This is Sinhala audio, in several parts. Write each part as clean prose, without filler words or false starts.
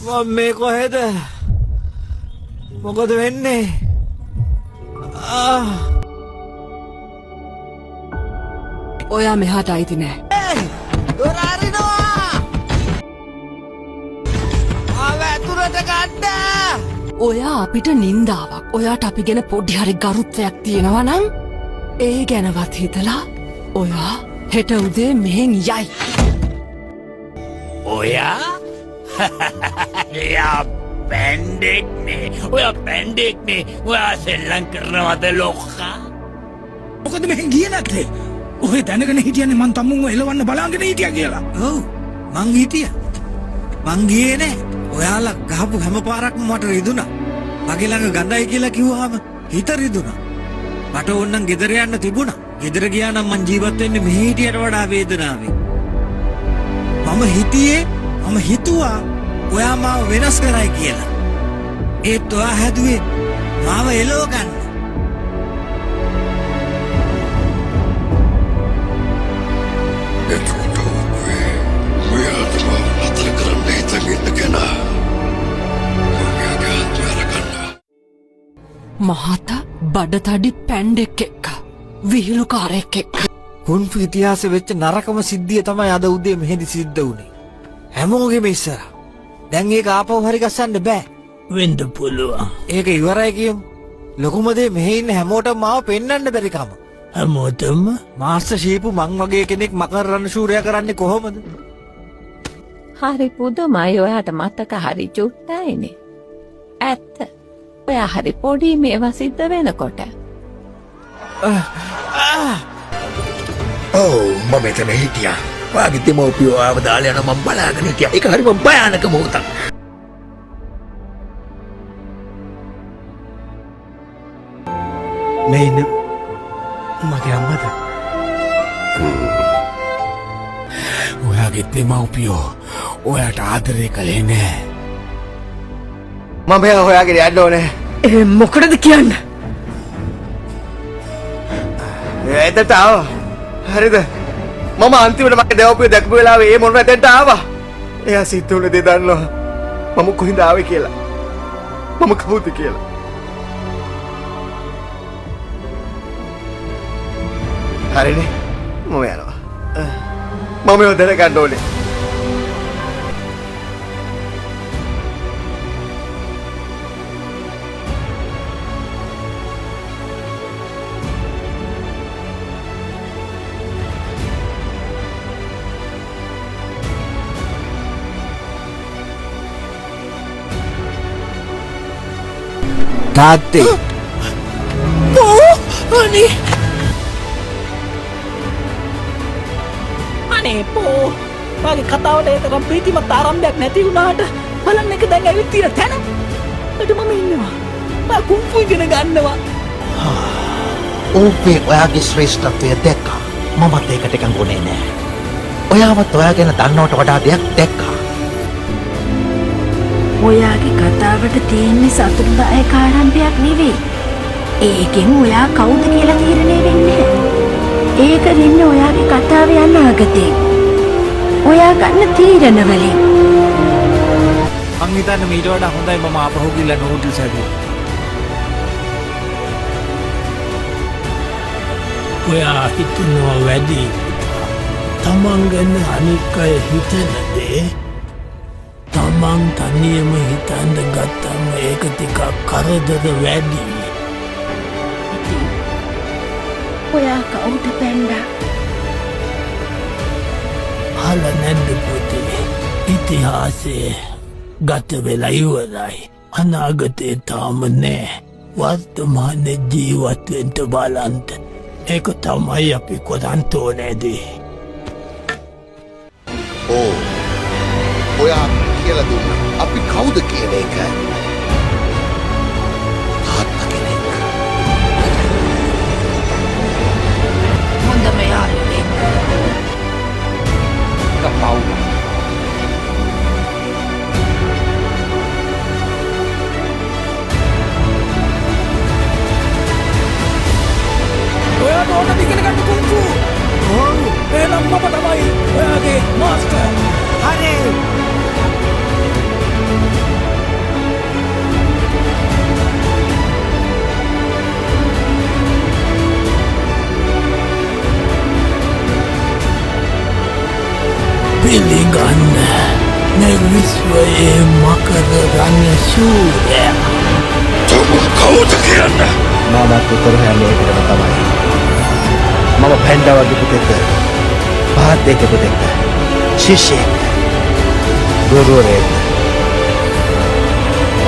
මම මේ කොහෙද? මොකද වෙන්නේ? ඔයා මෙහාට අයිති නෑ. දොර අරිනවා! ආව ඇතුළට ගන්න! ඔයා අපිට නින්දාවක්. ඔයාට අපි ගැන පොඩි හරි ගරුත්වයක් තියෙනවා නම් ඒ ගැනවත් හිතලා ඔයා හෙට උදේ මෙහෙන් යයි. ඔයා? එයා පැන්ඩෙක්නේ. ඔයා පැන්ඩෙක්නේ. ඔයා සෙල්ලම් කරනවද ලොක්කා? මොකද මෙහෙන් ගියේ නැත්තේ? ඔහෙ දැනගෙන හිටියන්නේ මං තමුන්ව එලවන්න බලාගෙන හිටියා කියලා. ඔව් මං හිටියා. මං ගියේ නෑ. ඔයාලා ගහපු හැම පාරක්ම මට රිදුනා. මගේ ළඟ ගඳයි කියලා කිව්වහම හිත රිදුනා. මට ඕනනම් ගෙදර යන්න තිබුණා. ගෙදර ගියා නම් මං ජීවත් වෙන්නේ මෙහි හිටියට වඩා වේදනාවෙන්. මම හිතුවා ඔයා මාව වෙනස් කරයි කියලා. ඒත් ඔයා හැදුවේ මාව එලව ගන්න. මහතා බඩතඩි පැන්ඩෙක් එක්ක විහිළුකාරයෙක් එක්ක හුන්පු ඉතිහාසෙ වෙච්ච නරකම සිද්ධිය තමයි අද උදේ මෙහෙදි සිද්ධ වුණේ. හැමෝගෙම ඉස්සර. දැන් ඒක ආපහු හරි ගස්සන්න බෑ. වෙන්න පුළුවන්. ඒක ඉවරයි කියමු. ලොකුම දේ මෙහෙ ඉන්න හැමෝටම මාව පෙන්වන්න බැරි කම. හැමෝටම මාස්ටර් ෂීපු මං වගේ කෙනෙක් මකර රණ ශූරයා කරන්නේ කොහොමද? හරි පුදුමයි. ඔයාට මතක හරි චුට්ටයිනේ. ඇත්ත. ඔයා හරි පොඩි මේවා සිද්ධ වෙනකොට. ඔව් මම මෙතන හිටියා. ඔයාගේ දෙමව්පියෝ ආව දාලා යන මම බලාගෙන හිටියා. ඒක හරිම භයානක මොහොතක්. මේ ඉන්න මගේ අම්මද? ඔයාගේ දෙමව්පියෝ ඔයාට ආදරය කළේ නෑ. මම එයා හොයාගෙන යන්න ඕනේ. මොකටද කියන්න? එතට ආවා. හරිද? මම අන්තිමට මගේ දෙව්පියෝ දැකපු වෙලාවේ ඒ මොනවා එතට ආවා. එයා සිද්ධ වුණ දේ දන්නවා. මම කොහෙන්ද ආවේ කියලා. මම කවුද කියලා. හරිනේ. මම යනවා. මම ඒව දැනගන්න ඕනේ. තාත්තේ අනේ පෝ වගේ කතාවට ඒතරම් ප්‍රීතිමත් ආරම්භයක් නැති වුණාට බලන්න එක දැන් ඇවිත් තියෙන තැන අද මම ඉන්නවා මම කුම්ෆු ඉගෙන ගන්නවා ඕපේ ඔයාගේ ශ්‍රේෂ්ඨත්වය දැක්කා මමත් ඒකට එකඟුනේ නෑ ඔයාවත් ඔයා ගැන දන්නවට වඩා දෙයක් දැක්කා ඔයාගේ කතාවට තියෙන්නේ සතුටුදායක ආරම්භයක් නෙවෙයි. ඒකෙන් ඔයා කවුද කියලා තීරණය වෙන්නේ. ඒක වෙන්නේ ඔයාගේ කතාවේ අනාගතේ. ඔයා ගන්න තීරණ වලින්. මං හිතන්නේ මීට වඩා හොඳයි මම ආපහු ගිහලා නූඩල්ස් හැදුවා. ඔයා හිතනවා වැඩි තමන් ගැන අනික් අය හිතන දේ තමන් තනියම හිතන්න ගත්තම ඒක ටිකක් කරදර වැඩි. ඔයා කවුද පැන්ඩා? අහල නැද්ද පුතේ ඉතිහාසයේ ගත වෙලා ඉවරයි. අනාගතේ තාම නෑ. වර්තමානයේ ජීවත් වෙන්න බලන්න. ඒක තමයි අපි කරන්න ඕනේ දේ. ඕ ඔයා කියලා දුන්නා අපි කවුද කියන එක තාත්තා කෙනෙක් හොඳම යාළුවෙක්. කපව් ඔයාට ඕනද ඉගෙන ගන්න කුම්ෆු? ඔව්. එහෙනම් මම තමයි ඔයාගේ මාස්ටර්. පිළිගන්න නැවිස්වයේ මකර රන්න සූරය කවුද කියන්න මමත් උත්තර හැන්නේ කරන තමයි. මම පැන්ඩා වගේ පුතෙක්ද පහත් දෙක පුතෙක්ද ශිෂ්‍යයෙක්ද ගුරුවරයෙක්ද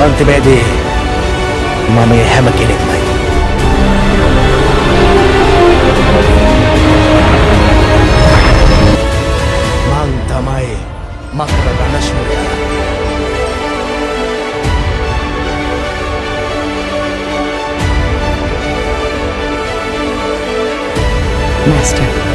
අන්තිමේදී මම මේ හැම කෙනෙක්මයි. මං තමයි මකර රණ සූරයා. මාස්ටර්